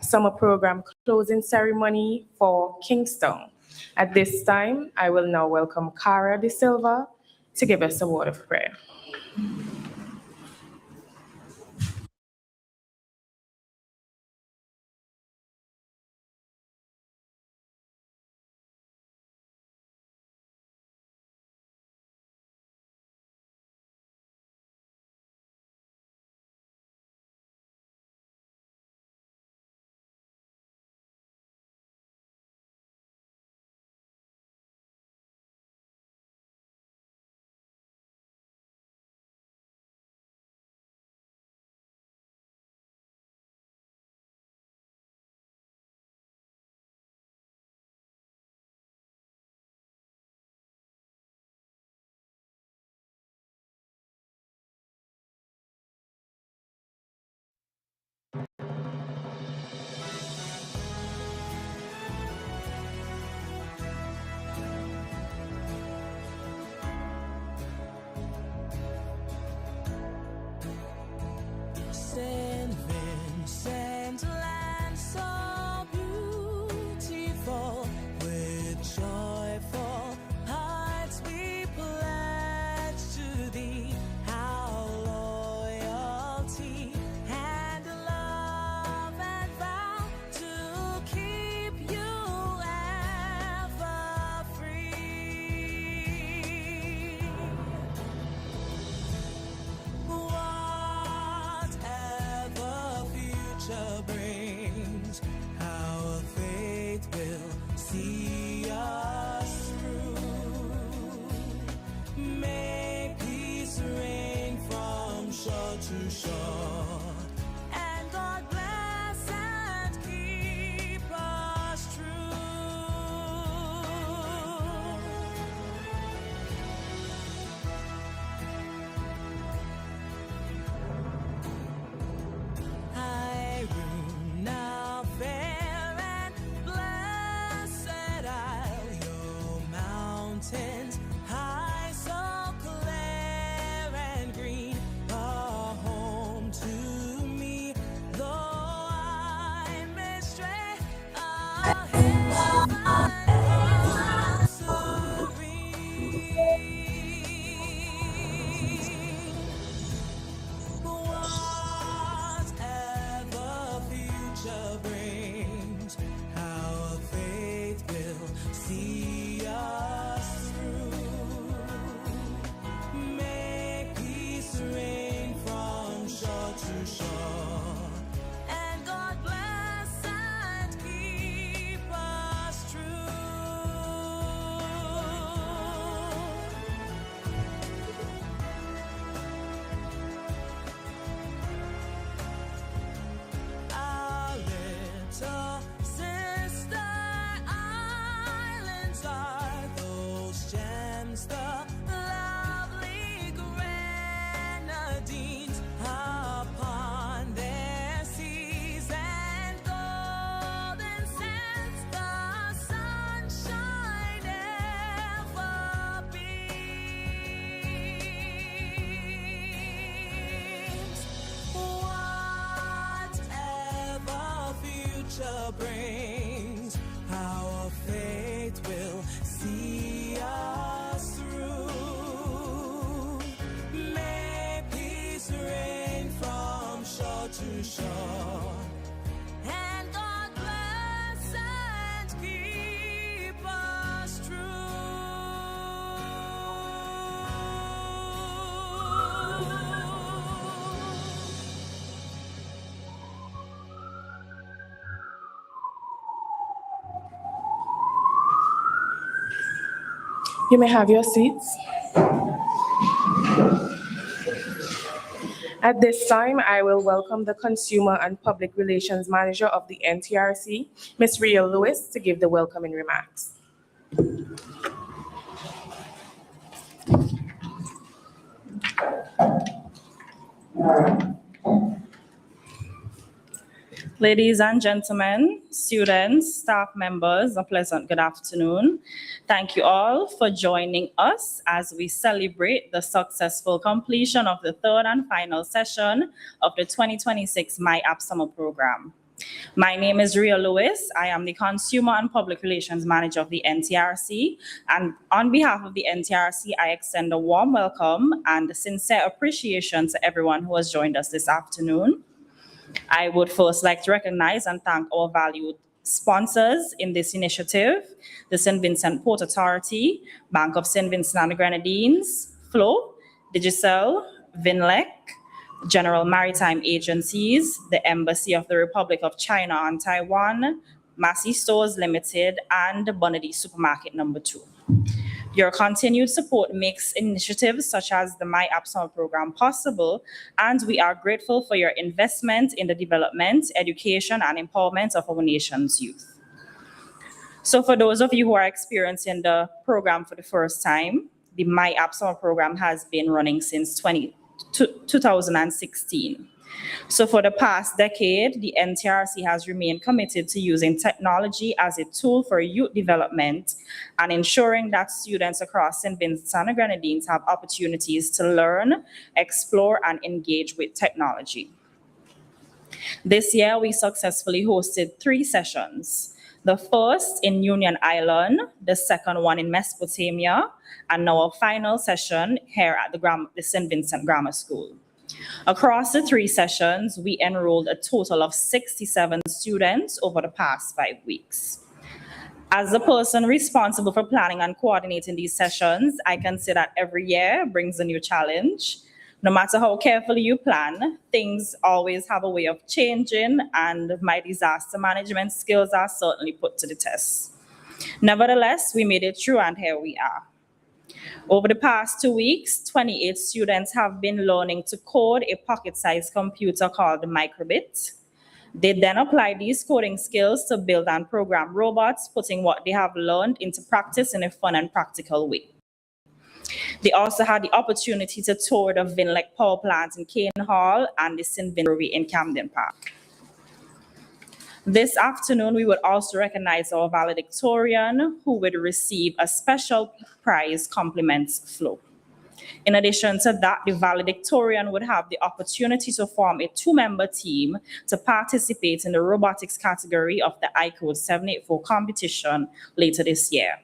Summer Program closing ceremony for Kingstown. At this time, I will now welcome Cara De Silva to give us a word of prayer. Saint Vincent land so beautiful, with joyful hearts we pledge to thee our loyalty and love and vow to keep you ever free. Whatever future brings, our faith will see us through. May peace reign from shore to shore, and God bless and keep us true. Irene, now fair and blessed Isle, your mountains high, so clear and green, are home to me, though I may stray ahead and serene. Whatever future brings, our faith will see us through. May peace reign from shore to shore, and God bless and keep us true. Our little sister islands are those gems, the lovely grenadines upon their seas, and golden sands the sunshine ever beams. Whatever future brings, our faith will see us through. May peace reign from shore to shore, and God bless and keep us true. You may have your seats. At this time, I will welcome the Consumer and Public Relations Manager of the NTRC, Ms. Ria Lewis, to give the welcoming remarks. Ladies and gentlemen, students, staff members, a pleasant good afternoon. Thank you all for joining us as we celebrate the successful completion of the third and final session of the 2026 myApp Summer Program. My name is Ria Lewis. I am the Consumer and Public Relations Manager of the NTRC. And on behalf of the NTRC, I extend a warm welcome and sincere appreciation to everyone who has joined us this afternoon. I would first like to recognize and thank our valued sponsors in this initiative, the St. Vincent Port Authority, Bank of St. Vincent and the Grenadines, Flow, Digicel, Vinlec, General Maritime Agencies, the Embassy of the Republic of China and Taiwan, Massey Stores Limited, and Bonadi Supermarket Number 2. Your continued support makes initiatives such as the myApp Summer Program possible, and we are grateful for your investment in the development, education, and empowerment of our nation's youth. So for those of you who are experiencing the program for the first time, the myApp Summer Program has been running since 2016. So for the past decade, the NTRC has remained committed to using technology as a tool for youth development and ensuring that students across St. Vincent and the Grenadines have opportunities to learn, explore, and engage with technology. This year, we successfully hosted 3 sessions. The first in Union Island, the second one in Mesopotamia, and now our final session here at the St. Vincent Grammar School. Across the 3 sessions, we enrolled a total of 67 students over the past 5 weeks. As the person responsible for planning and coordinating these sessions, I can say that every year brings a new challenge. No matter how carefully you plan, things always have a way of changing, and my disaster management skills are certainly put to the test. Nevertheless, we made it through, and here we are. Over the past 2 weeks, 28 students have been learning to code a pocket-sized computer called the Microbit. They then applied these coding skills to build and program robots, putting what they have learned into practice in a fun and practical way. They also had the opportunity to tour the Vinlec power plant in Kane Hall and the St. Vincent Brewery in Camden Park. This afternoon, we would also recognize our valedictorian, who would receive a special prize compliments flow. In addition to that, the valedictorian would have the opportunity to form a 2-member team to participate in the robotics category of the iCode 784 competition later this year.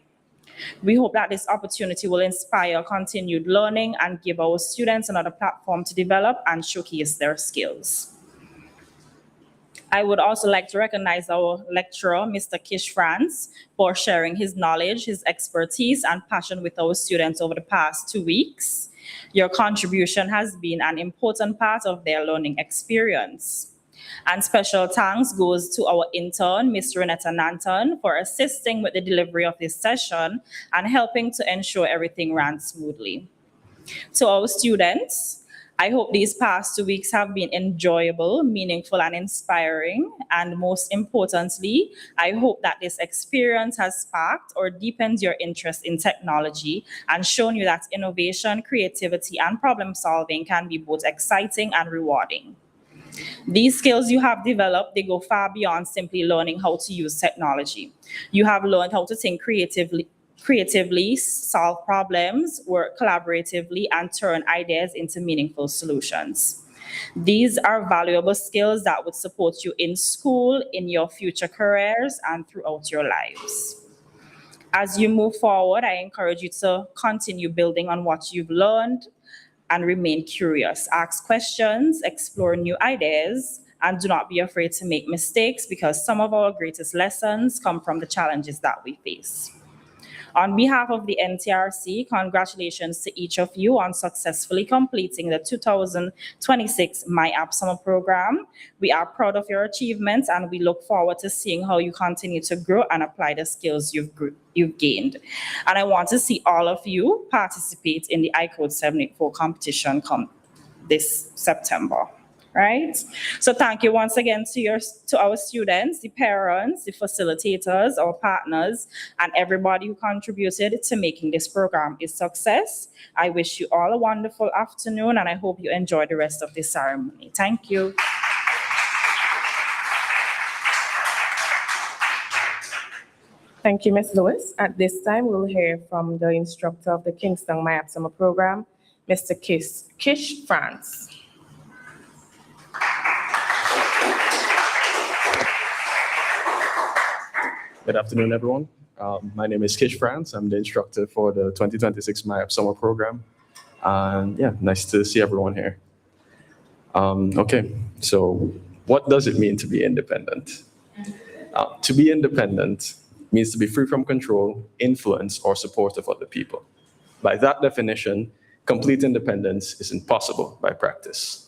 We hope that this opportunity will inspire continued learning and give our students another platform to develop and showcase their skills. I would also like to recognize our lecturer, Mr. Kish France, for sharing his knowledge, his expertise, and passion with our students over the past 2 weeks. Your contribution has been an important part of their learning experience. And special thanks goes to our intern, Ms. Renetta Nanton, for assisting with the delivery of this session and helping to ensure everything ran smoothly. To our students, I hope these past 2 weeks have been enjoyable, meaningful, and inspiring. And most importantly, I hope that this experience has sparked or deepened your interest in technology and shown you that innovation, creativity, and problem solving can be both exciting and rewarding. These skills you have developed, they go far beyond simply learning how to use technology. You have learned how to think creatively, solve problems, work collaboratively, and turn ideas into meaningful solutions. These are valuable skills that would support you in school, in your future careers, and throughout your lives. As you move forward, I encourage you to continue building on what you've learned and remain curious. Ask questions, explore new ideas, and do not be afraid to make mistakes, because some of our greatest lessons come from the challenges that we face. On behalf of the NTRC, congratulations to each of you on successfully completing the 2026 myApp Summer Program. We are proud of your achievements, and we look forward to seeing how you continue to grow and apply the skills you've gained. And I want to see all of you participate in the iCode 784 competition come this September. Right? So thank you once again to our students, the parents, the facilitators, our partners, and everybody who contributed to making this program a success. I wish you all a wonderful afternoon, and I hope you enjoy the rest of the ceremony. Thank you. Thank you, Ms. Lewis. At this time, we'll hear from the instructor of the Kingstown myApp Summer Program, Mr. Kish France. Good afternoon, everyone. My name is Kish France. I'm the instructor for the 2026 myApp summer program. And yeah, nice to see everyone here. Okay, so what does it mean to be independent? To be independent means to be free from control, influence, or support of other people. By that definition, complete independence is impossible by practice.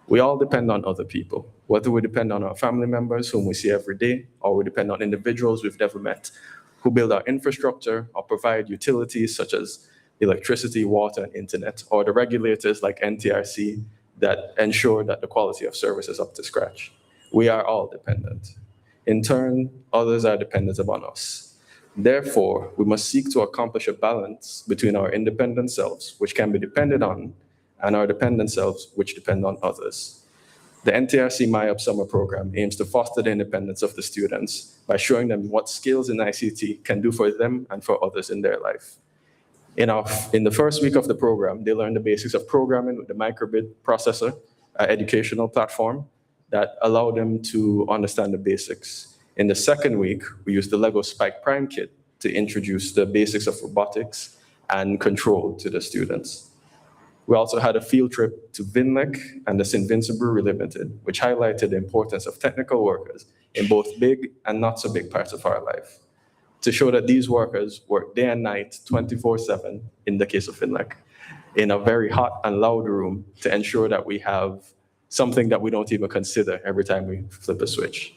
We all depend on other people, whether we depend on our family members whom we see every day, or we depend on individuals we've never met who build our infrastructure or provide utilities such as electricity, water, and internet, or the regulators like NTRC that ensure that the quality of service is up to scratch. We are all dependent. In turn, others are dependent upon us. Therefore, we must seek to accomplish a balance between our independent selves, which can be depended on, and our dependent selves, which depend on others. The NTRC myApp summer program aims to foster the independence of the students by showing them what skills in ICT can do for them and for others in their life. In the first week of the program, they learned the basics of programming with the microbit processor, an educational platform that allowed them to understand the basics. In the second week, we used the Lego Spike Prime kit to introduce the basics of robotics and control to the students. We also had a field trip to Vinlec and the St. Vincent Brewery Limited, which highlighted the importance of technical workers in both big and not so big parts of our life, to show that these workers work day and night, 24/7, in the case of Vinlec, in a very hot and loud room to ensure that we have something that we don't even consider every time we flip a switch.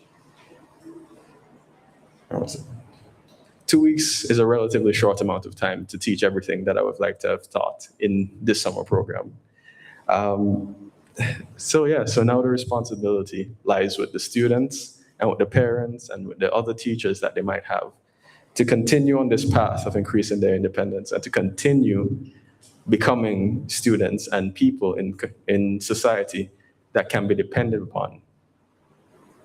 2 weeks is a relatively short amount of time to teach everything that I would like to have taught in this summer program. So now the responsibility lies with the students and with the parents and with the other teachers that they might have to continue on this path of increasing their independence and to continue becoming students and people in society that can be depended upon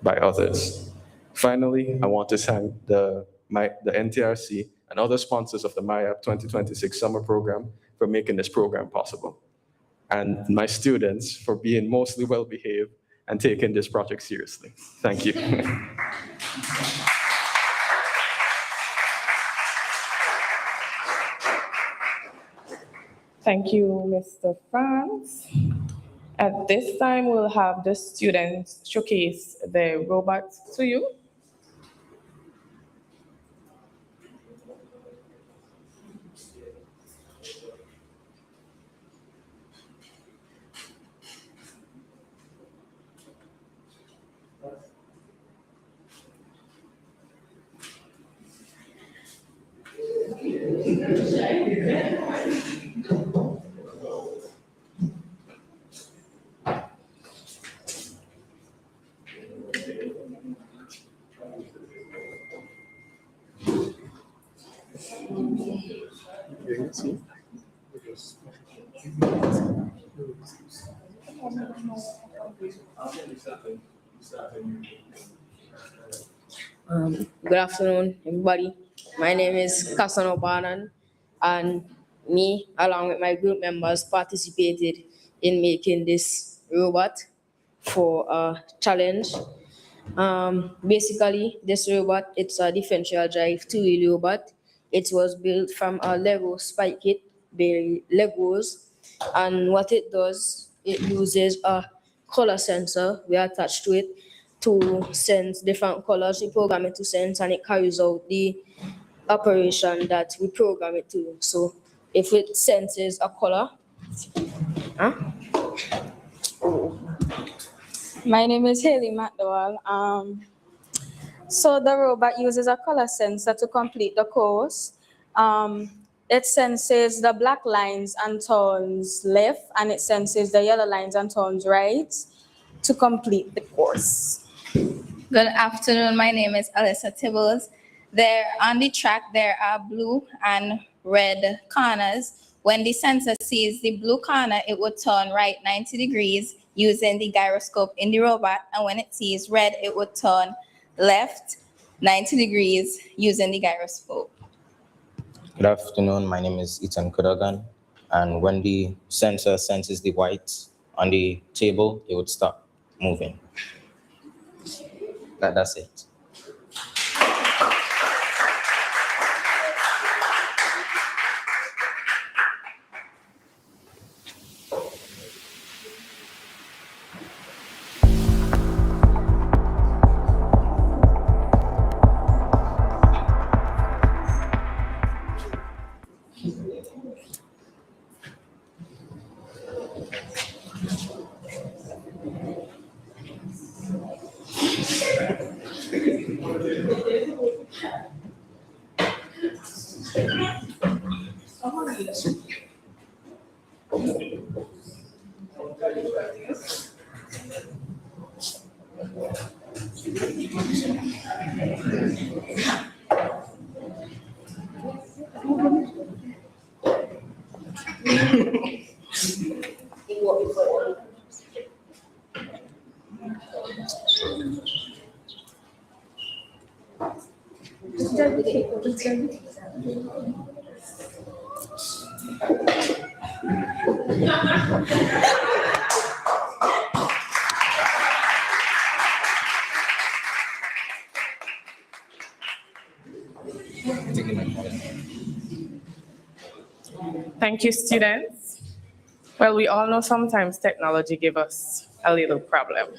by others. Finally, I want to thank the NTRC and other sponsors of the myApp 2026 summer program for making this program possible, and my students for being mostly well-behaved and taking this project seriously. Thank you. Thank you, Mr. France. At this time, we'll have the students showcase their robots to you. Good afternoon, everybody. My name is Kasano Banan, and me, along with my group members, participated in making this robot for a challenge. Basically, this robot, it's a differential drive two-wheel robot. It was built from a Lego spike kit, the Legos, and what it does, it uses a color sensor we attach to it to sense different colors. We program it to sense, and it carries out the operation that we program it to. So if it senses a color, My name is Haley McDowell. So the robot uses a color sensor to complete the course. It senses the black lines and turns left, and it senses the yellow lines and turns right to complete the course. Good afternoon. My name is Alyssa Tibbles. There on the track, there are blue and red corners. When the sensor sees the blue corner, it would turn right 90 degrees using the gyroscope in the robot. And when it sees red, it would turn left 90 degrees using the gyroscope. Good afternoon. My name is Ethan Kudagan. And when the sensor senses the white on the table, it would stop moving. That's it. Thank you, students. Well, we all know sometimes technology give us a little problem.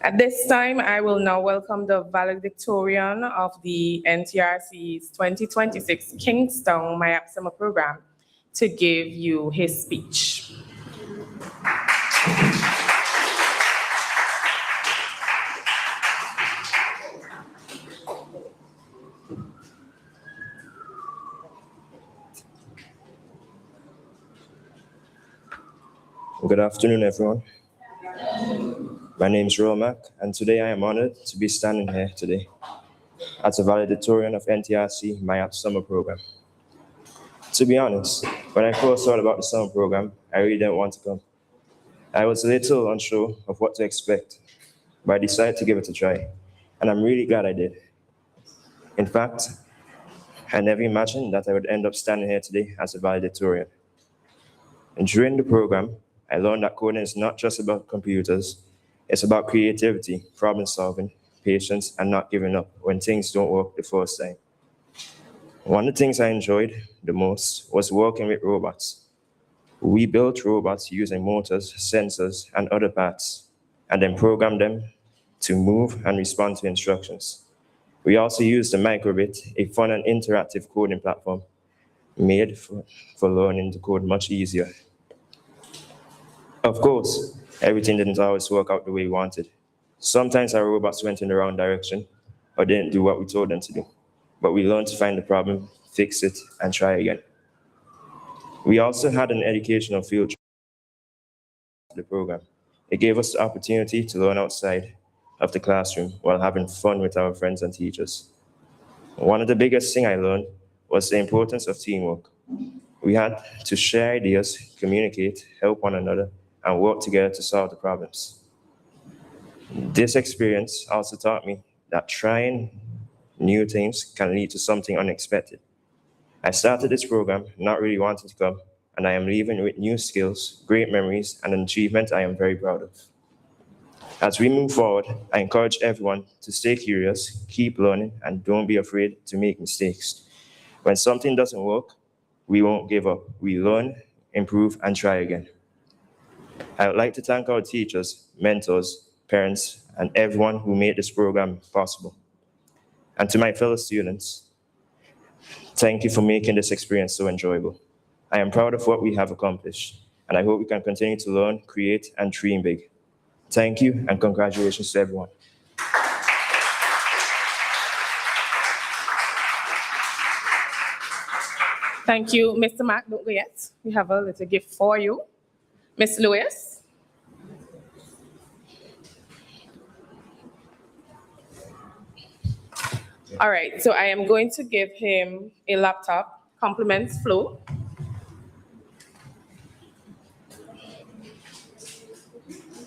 At this time, I will now welcome the valedictorian of the NTRC's 2026 Kingstown myApp Summer Program to give you his speech. Good afternoon, everyone. My name is Romac, and today I am honored to be standing here today as a valedictorian of NTRC myApp Summer Program. To be honest, when I first heard about the summer program, I really didn't want to come. I was a little unsure of what to expect, but I decided to give it a try, and I'm really glad I did. In fact, I never imagined that I would end up standing here today as a valedictorian. And during the program, I learned that coding is not just about computers, it's about creativity, problem solving, patience, and not giving up when things don't work the first time. One of the things I enjoyed the most was working with robots. We built robots using motors, sensors, and other parts, and then programmed them to move and respond to instructions. We also used the Microbit, a fun and interactive coding platform made for learning to code much easier. Of course, everything didn't always work out the way we wanted. Sometimes our robots went in the wrong direction or didn't do what we told them to do. But we learned to find the problem, fix it, and try again. We also had an educational field trip to the program. It gave us the opportunity to learn outside of the classroom while having fun with our friends and teachers. One of the biggest things I learned was the importance of teamwork. We had to share ideas, communicate, help one another, and work together to solve the problems. This experience also taught me that trying new things can lead to something unexpected. I started this program not really wanting to come, and I am leaving with new skills, great memories, and an achievement I am very proud of. As we move forward, I encourage everyone to stay curious, keep learning, and don't be afraid to make mistakes. When something doesn't work, we won't give up. We learn, improve, and try again. I would like to thank our teachers, mentors, parents, and everyone who made this program possible. And to my fellow students, thank you for making this experience so enjoyable. I am proud of what we have accomplished, and I hope we can continue to learn, create, and dream big. Thank you, and congratulations to everyone. Thank you, Mr. Mac. Don't go yet. We have a little gift for you. Miss Lewis. All right, so I am going to give him a laptop. Compliments, Flo.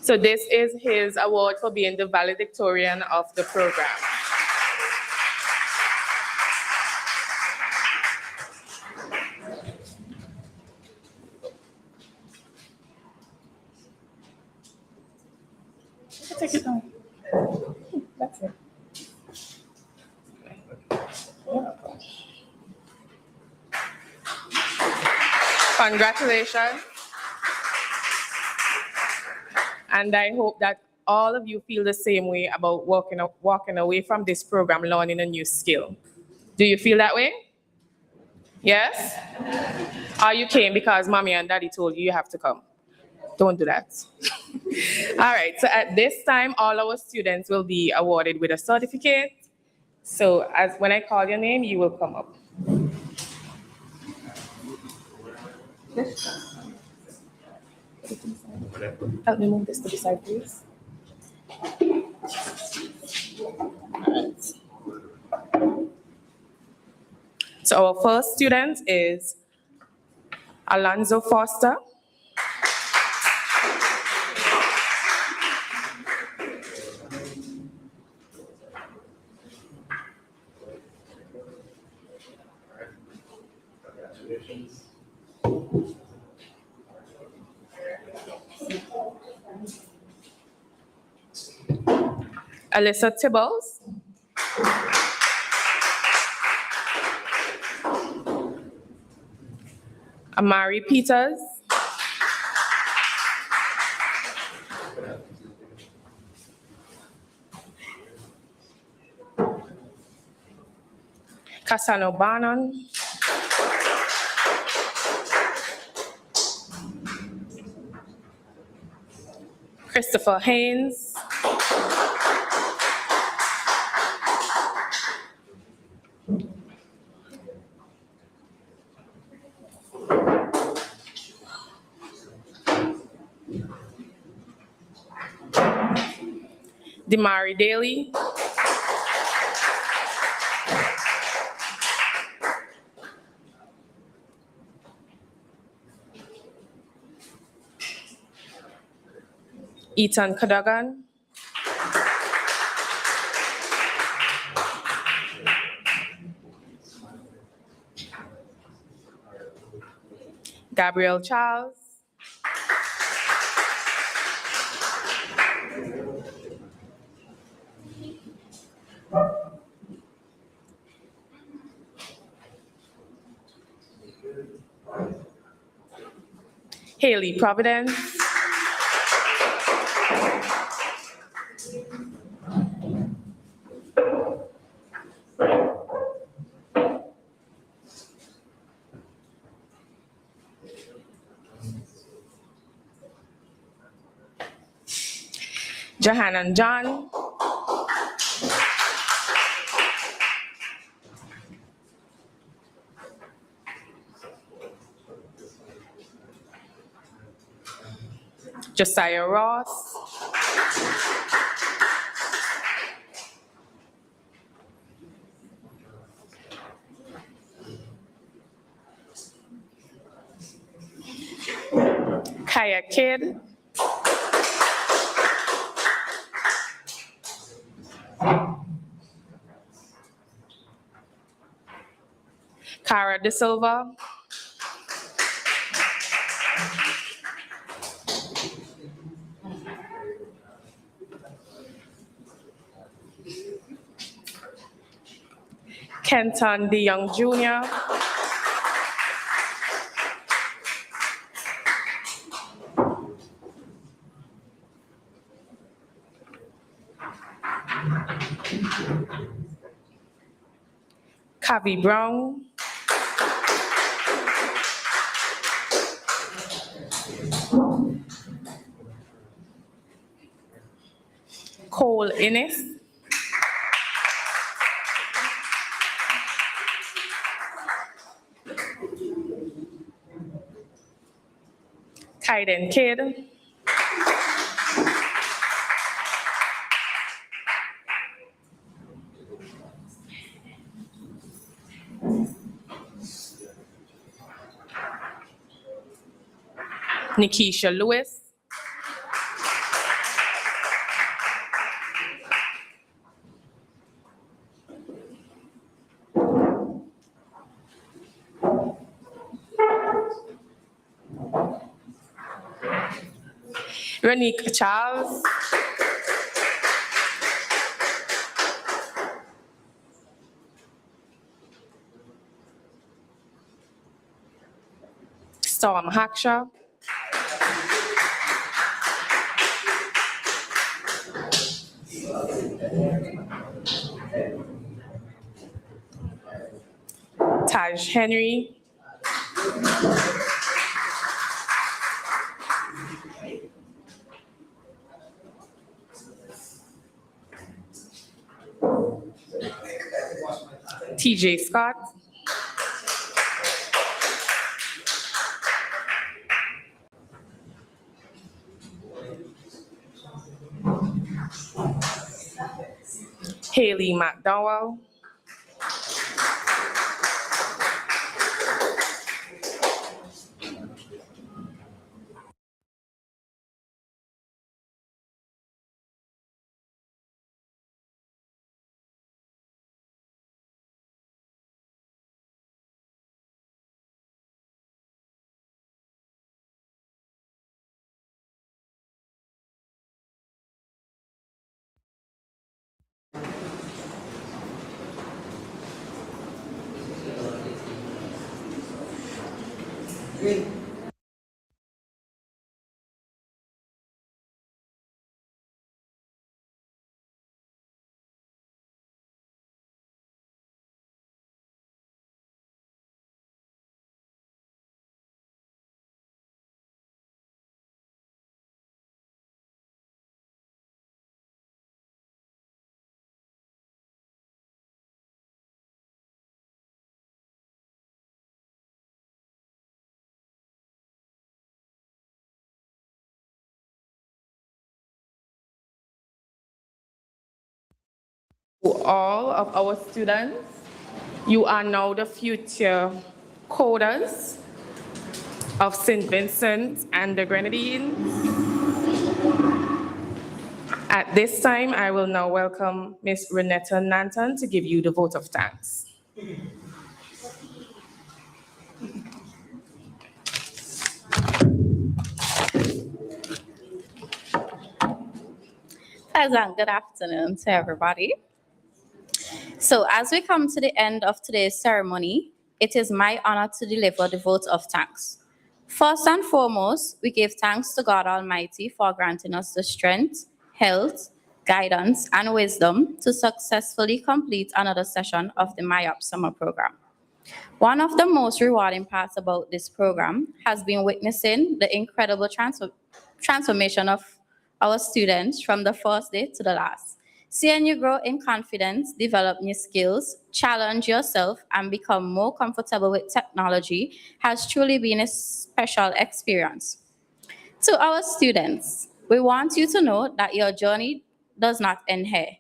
So this is his award for being the valedictorian of the program. Take it down. That's it. Congratulations. And I hope that all of you feel the same way about walking away from this program learning a new skill. Do you feel that way? Yes? Or you came because mommy and daddy told you you have to come? Don't do that. All right, so at this time, all our students will be awarded with a certificate. So when I call your name, you will come up. Help me move this to the side, please. All right. So our first student is Alonzo Foster. Alyssa Tibbles. Amari Peters. Cassano Barnon. Christopher Haynes. Demari Daly. Ethan Cadogan. Gabrielle Charles. Haley Providence. Johanna John. Josiah Ross. Kaya Kidd. Cara De Silva. Kenton DeYoung Jr. Kavi Brown. Cole Innes. Kaiden Kidd. Nikisha Lewis. Ronique Charles. Storm Hackshaw. Taj Henry. TJ Scott. Haley McDowell. To all of our students, you are now the future coders of St. Vincent and the Grenadines. At this time, I will now welcome Ms. Renetta Nanton to give you the vote of thanks. Pleasant good afternoon to everybody. So as we come to the end of today's ceremony, it is my honor to deliver the vote of thanks. First and foremost, we give thanks to God Almighty for granting us the strength, health, guidance, and wisdom to successfully complete another session of the myApp summer program. One of the most rewarding parts about this program has been witnessing the incredible transformation of our students from the first day to the last. Seeing you grow in confidence, develop new skills, challenge yourself, and become more comfortable with technology has truly been a special experience. To our students, we want you to know that your journey does not end here.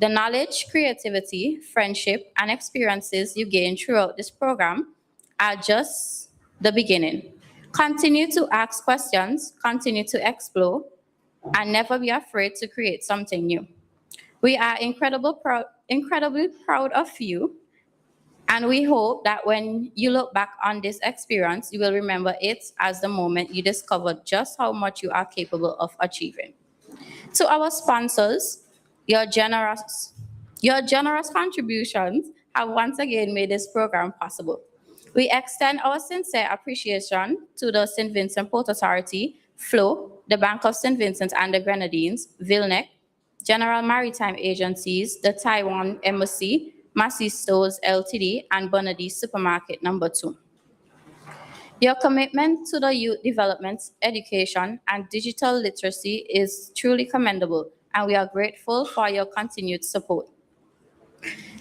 The knowledge, creativity, friendship, and experiences you gain throughout this program are just the beginning. Continue to ask questions, continue to explore, and never be afraid to create something new. We are incredibly proud of you, and we hope that when you look back on this experience, you will remember it as the moment you discovered just how much you are capable of achieving. To our sponsors, your generous contributions have once again made this program possible. We extend our sincere appreciation to the St. Vincent Port Authority, FLO, the Bank of St. Vincent and the Grenadines, Vilnec, General Maritime Agencies, the Taiwan Embassy, Massey Stores Ltd, and Bonadi Supermarket Number 2. Your commitment to the youth development, education, and digital literacy is truly commendable, and we are grateful for your continued support.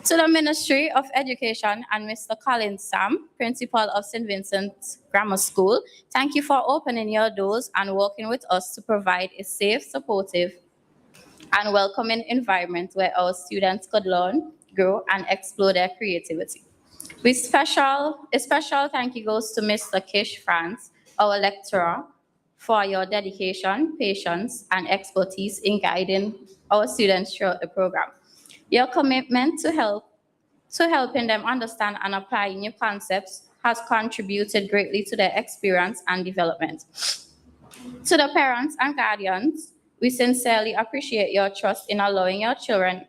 To the Ministry of Education and Mr. Colin Sam, Principal of St. Vincent Grammar School, thank you for opening your doors and working with us to provide a safe, supportive, and welcoming environment where our students could learn, grow, and explore their creativity. A special thank you goes to Mr. Kish France, our lecturer, for your dedication, patience, and expertise in guiding our students throughout the program. Your commitment to helping them understand and apply new concepts has contributed greatly to their experience and development. To the parents and guardians, we sincerely appreciate your trust in allowing your children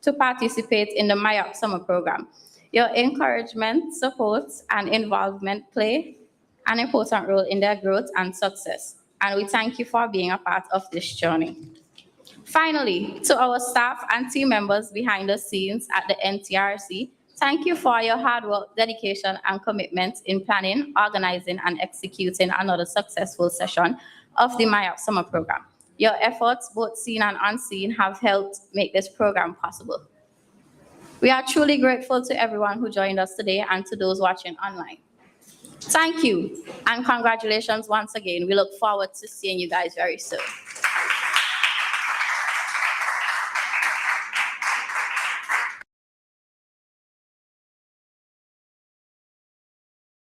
to participate in the myApp summer program. Your encouragement, support, and involvement play an important role in their growth and success, and we thank you for being a part of this journey. Finally, to our staff and team members behind the scenes at the NTRC, thank you for your hard work, dedication, and commitment in planning, organizing, and executing another successful session of the myApp Summer Program. Your efforts, both seen and unseen, have helped make this program possible. We are truly grateful to everyone who joined us today and to those watching online. Thank you and congratulations once again. We look forward to seeing you guys very soon.